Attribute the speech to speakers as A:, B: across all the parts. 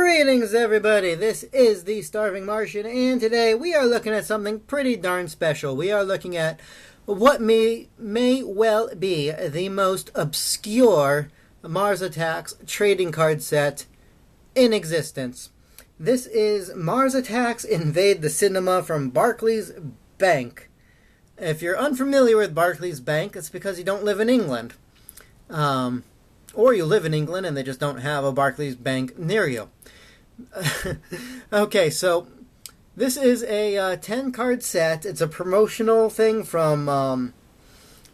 A: Greetings everybody, this is the Starving Martian, and today we are looking at something pretty darn special. We are looking at what may well be the most obscure Mars Attacks trading card set in existence. This is Mars Attacks Invade the Cinema from Barclays Bank. If you're unfamiliar with Barclays Bank, it's because you don't live in England. Or you live in England and they just don't have a Barclays Bank near you. Okay, so this is a 10-card set. It's a promotional thing from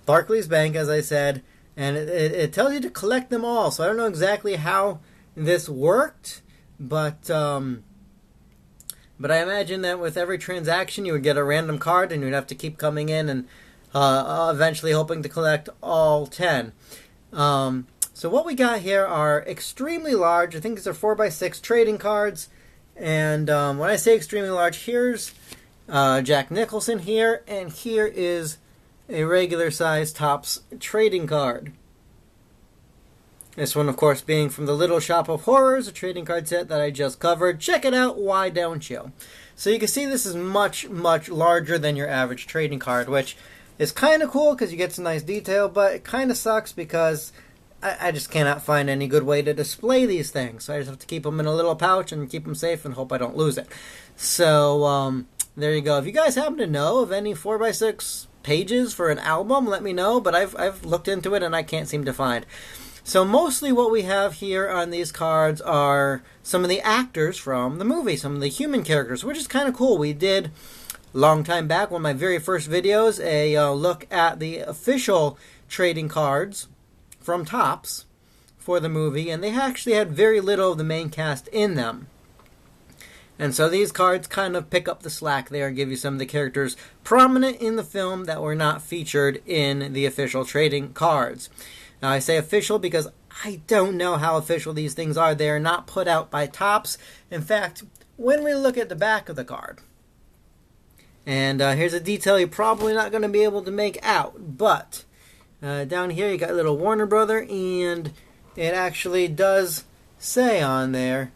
A: Barclays Bank, as I said, and it tells you to collect them all. So I don't know exactly how this worked, but I imagine that with every transaction you would get a random card and you'd have to keep coming in and eventually hoping to collect all 10. So what we got here are extremely large. I think these are 4x6 trading cards. And when I say extremely large, here's Jack Nicholson here. And here is a regular size Topps trading card. This one, of course, being from the Little Shop of Horrors, a trading card set that I just covered. Check it out, why don't you? So you can see this is much, much larger than your average trading card, which is kind of cool because you get some nice detail, but it kind of sucks because I just cannot find any good way to display these things. So I just have to keep them in a little pouch and keep them safe and hope I don't lose it. So there you go. If you guys happen to know of any 4x6 pages for an album, let me know. But I've looked into it and I can't seem to find. So mostly what we have here on these cards are some of the actors from the movie, some of the human characters, which is kind of cool. We did, a long time back, one of my very first videos, a look at the official trading cards from Topps for the movie, and they actually had very little of the main cast in them. And so these cards kind of pick up the slack there and give you some of the characters prominent in the film that were not featured in the official trading cards. Now I say official because I don't know how official these things are. They are not put out by Topps. In fact, when we look at the back of the card, and here's a detail you're probably not going to be able to make out, but down here you got a little Warner Brother, and it actually does say on there,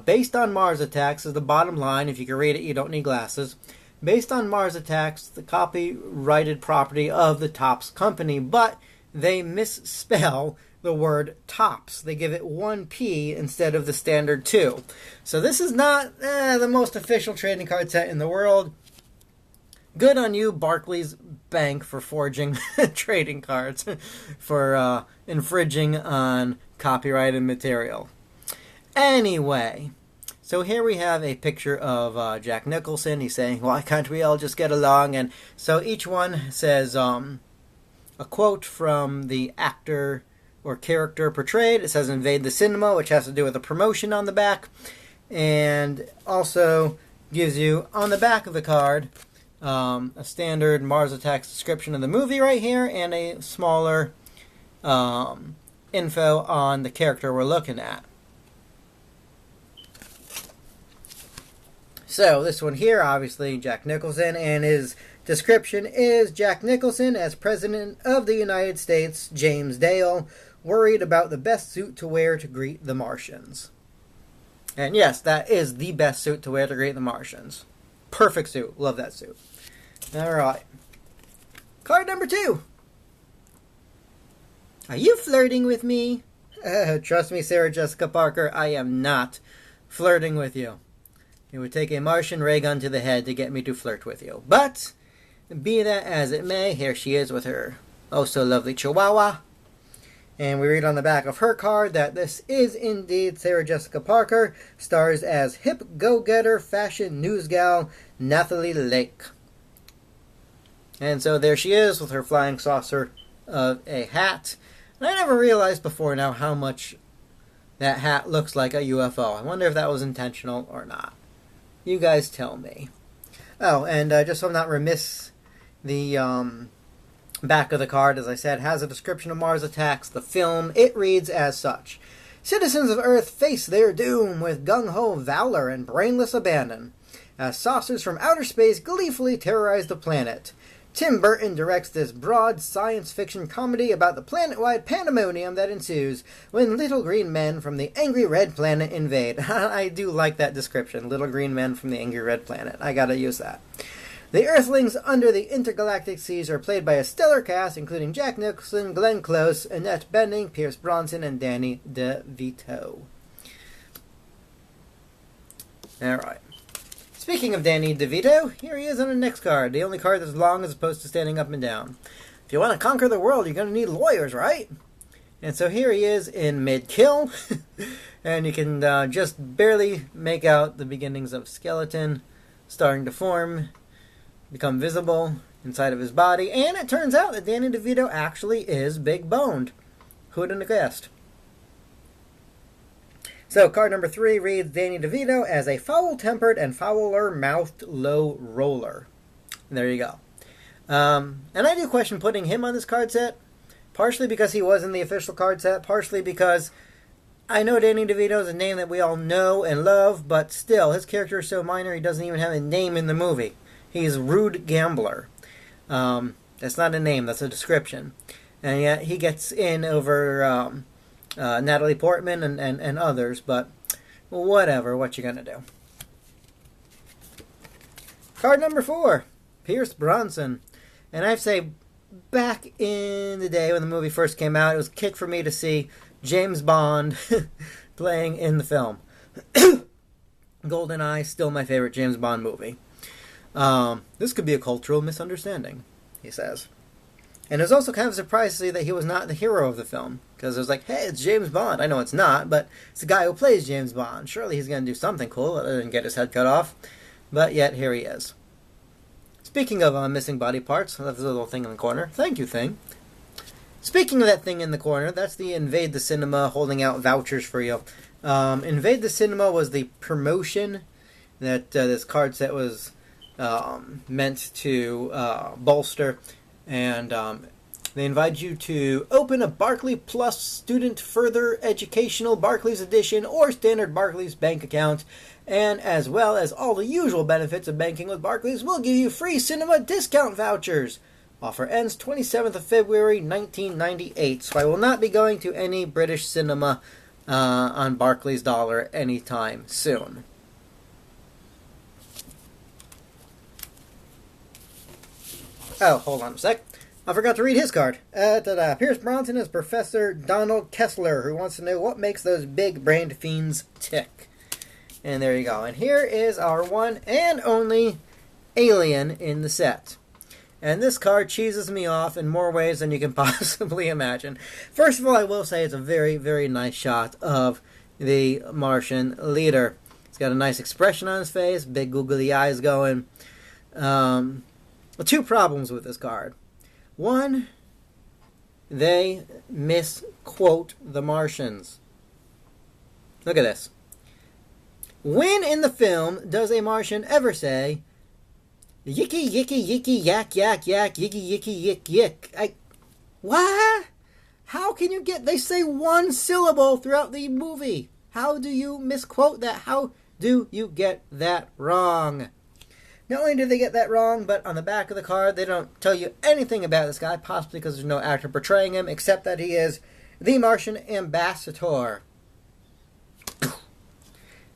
A: based on Mars Attacks is the bottom line. If you can read it, you don't need glasses. Based on Mars Attacks, the copyrighted property of the Topps company, but they misspell the word Topps. They give it one P instead of the standard 2. So this is not the most official trading card set in the world. Good on you, Barclays Bank, for forging trading cards, for infringing on copyrighted material. Anyway, so here we have a picture of Jack Nicholson. He's saying, why can't we all just get along? And so each one says a quote from the actor or character portrayed. It says invade the cinema, which has to do with a promotion on the back. And also gives you, on the back of the card, a standard Mars Attacks description of the movie right here, and a smaller info on the character we're looking at. So this one here, obviously Jack Nicholson, and his description is Jack Nicholson as President of the United States, James Dale, worried about the best suit to wear to greet the Martians. And yes, that is the best suit to wear to greet the Martians. Perfect suit. Love that suit. Alright. Card number 2. Are you flirting with me? Trust me, Sarah Jessica Parker, I am not flirting with you. It would take a Martian ray gun to the head to get me to flirt with you. But, be that as it may, here she is with her oh so lovely chihuahua. And we read on the back of her card that this is indeed Sarah Jessica Parker, stars as hip go-getter fashion news gal Nathalie Lake. And so there she is with her flying saucer of a hat. And I never realized before now how much that hat looks like a UFO. I wonder if that was intentional or not. You guys tell me. Oh, and just so I'm not remiss, the back of the card, as I said, has a description of Mars Attacks, the film. It reads as such. Citizens of Earth face their doom with gung-ho valor and brainless abandon, as saucers from outer space gleefully terrorize the planet. Tim Burton directs this broad science fiction comedy about the planet-wide pandemonium that ensues when little green men from the angry red planet invade. I do like that description, little green men from the angry red planet. I gotta use that. The Earthlings under the intergalactic seas are played by a stellar cast including Jack Nicholson, Glenn Close, Annette Bening, Pierce Brosnan, and Danny DeVito. Alright. Speaking of Danny DeVito, here he is on the next card. The only card that's long as opposed to standing up and down. If you want to conquer the world, you're going to need lawyers, right? And so here he is in mid-kill. And you can just barely make out the beginnings of skeleton starting to form, become visible inside of his body. And it turns out that Danny DeVito actually is big-boned. Who would have guessed? So, card number 3 reads Danny DeVito as a foul-tempered and fouler-mouthed low roller. And there you go. And I do question putting him on this card set, partially because he was in the official card set, partially because I know Danny DeVito is a name that we all know and love, but still, his character is so minor he doesn't even have a name in the movie. He's Rude Gambler. That's not a name, that's a description. And yet, he gets in over Natalie Portman and others, but whatever, what you gonna do. Card number 4, Pierce Brosnan. And I have to say, back in the day when the movie first came out, it was a kick for me to see James Bond playing in the film. GoldenEye, still my favorite James Bond movie. This could be a cultural misunderstanding, he says. And it was also kind of a surprise to see that he was not the hero of the film. Because it was like, hey, it's James Bond. I know it's not, but it's the guy who plays James Bond. Surely he's going to do something cool other than get his head cut off. But yet, here he is. Speaking of missing body parts, that's a little thing in the corner. Thank you, thing. Speaking of that thing in the corner, that's the Invade the Cinema holding out vouchers for you. Invade the Cinema was the promotion that this card set was meant to bolster. And they invite you to open a Barclays Plus Student Further Educational Barclays Edition or Standard Barclays Bank account. And as well as all the usual benefits of banking with Barclays, we'll give you free cinema discount vouchers. Offer ends 27th of February 1998. So I will not be going to any British cinema on Barclays Dollar anytime soon. Oh, hold on a sec. I forgot to read his card. Pierce Brosnan is Professor Donald Kessler, who wants to know what makes those big-brained fiends tick. And there you go. And here is our one and only alien in the set. And this card cheeses me off in more ways than you can possibly imagine. First of all, I will say it's a very, very nice shot of the Martian leader. He's got a nice expression on his face, big googly eyes going. Two problems with this card. One, they misquote the Martians. Look at this. When in the film does a Martian ever say, yicky, yicky, yicky, yak, yak, yak, yicky, yicky, yik, yik? What? How can you get... They say one syllable throughout the movie. How do you misquote that? How do you get that wrong? Not only do they get that wrong, but on the back of the card, they don't tell you anything about this guy, possibly because there's no actor portraying him, except that he is the Martian ambassador.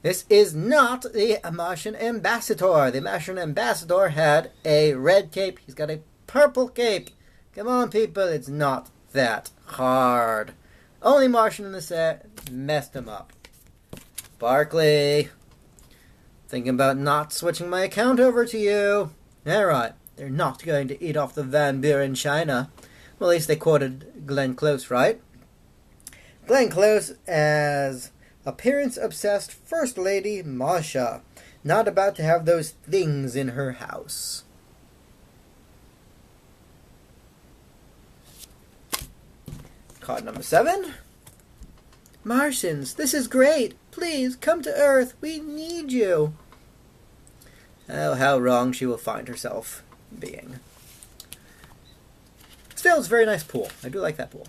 A: This is not the Martian ambassador. The Martian ambassador had a red cape. He's got a purple cape. Come on, people, it's not that hard. Only Martian in the set messed him up. Barclay. Thinking about not switching my account over to you. Alright, they're not going to eat off the Van Buren China. Well, at least they quoted Glenn Close, right? Glenn Close as appearance-obsessed First Lady Masha. Not about to have those things in her house. Card number 7. Martians, this is great. Please, come to Earth. We need you. Oh, how wrong she will find herself being. Still, it's a very nice pool. I do like that pool.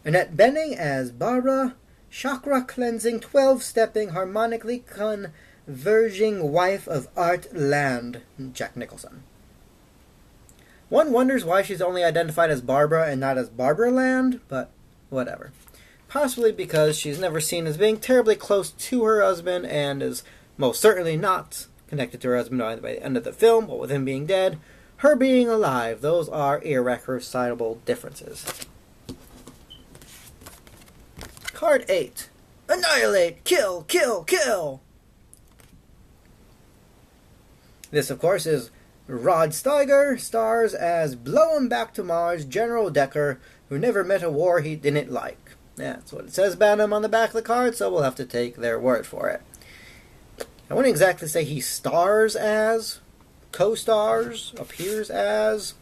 A: Annette Bening as Bara, chakra-cleansing, 12-stepping, harmonically converging wife of Art Land, Jack Nicholson. One wonders why she's only identified as Barbara and not as Barbara Land, but whatever. Possibly because she's never seen as being terribly close to her husband and is most certainly not connected to her husband by the end of the film, but with him being dead, her being alive, those are irreconcilable differences. Card 8. Annihilate! Kill! Kill! Kill! This, of course, is Rod Steiger, stars as Blow 'em Back to Mars General Decker, who never met a war he didn't like. That's what it says about him on the back of the card, so we'll have to take their word for it. I wouldn't exactly say he stars as, co-stars, appears as,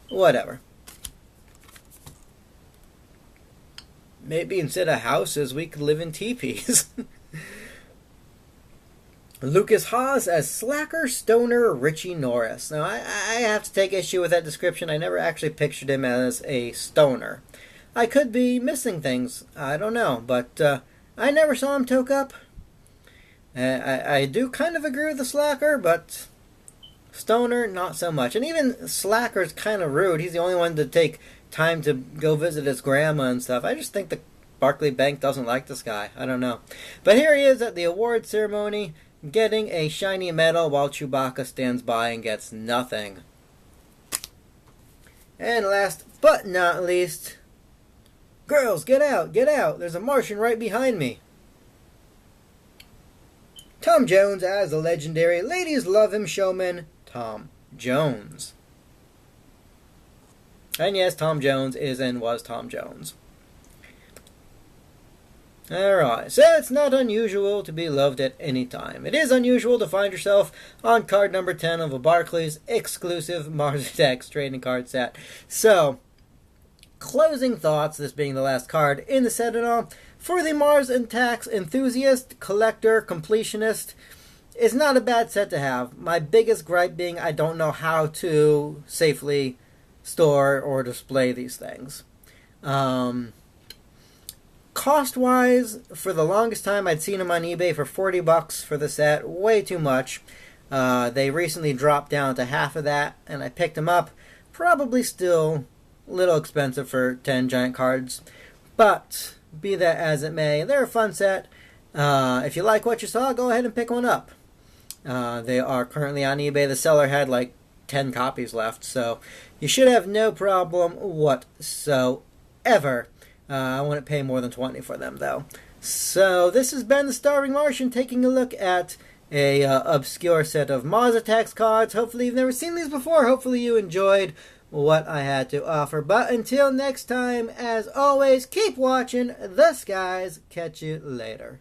A: whatever. Maybe instead of houses, we could live in teepees. Lucas Haas as slacker stoner Richie Norris. Now, I have to take issue with that description. I never actually pictured him as a stoner. I could be missing things. I don't know. But I never saw him toke up. I do kind of agree with the slacker, but stoner, not so much. And even slacker's kind of rude. He's the only one to take time to go visit his grandma and stuff. I just think the Barclays Bank doesn't like this guy. I don't know. But here he is at the award ceremony, getting a shiny medal while Chewbacca stands by and gets nothing. And last but not least, girls, get out, get out. There's a Martian right behind me. Tom Jones as the legendary Ladies Love Him showman, Tom Jones. And yes, Tom Jones is and was Tom Jones. Alright, so it's not unusual to be loved at any time. It is unusual to find yourself on card number 10 of a Barclays exclusive Mars Attacks trading card set. So, closing thoughts, this being the last card in the set and all, for the Mars Attacks enthusiast, collector, completionist, it's not a bad set to have. My biggest gripe being I don't know how to safely store or display these things. Cost-wise, for the longest time, I'd seen them on eBay for $40 for the set. Way too much. They recently dropped down to half of that, and I picked them up. Probably still a little expensive for 10 giant cards. But, be that as it may, they're a fun set. If you like what you saw, go ahead and pick one up. They are currently on eBay. The seller had like 10 copies left, so you should have no problem whatsoever. I wouldn't pay more than $20 for them, though. So, this has been the Starving Martian taking a look at a obscure set of Mars Attacks cards. Hopefully you've never seen these before. Hopefully you enjoyed what I had to offer. But until next time, as always, keep watching the skies. Catch you later.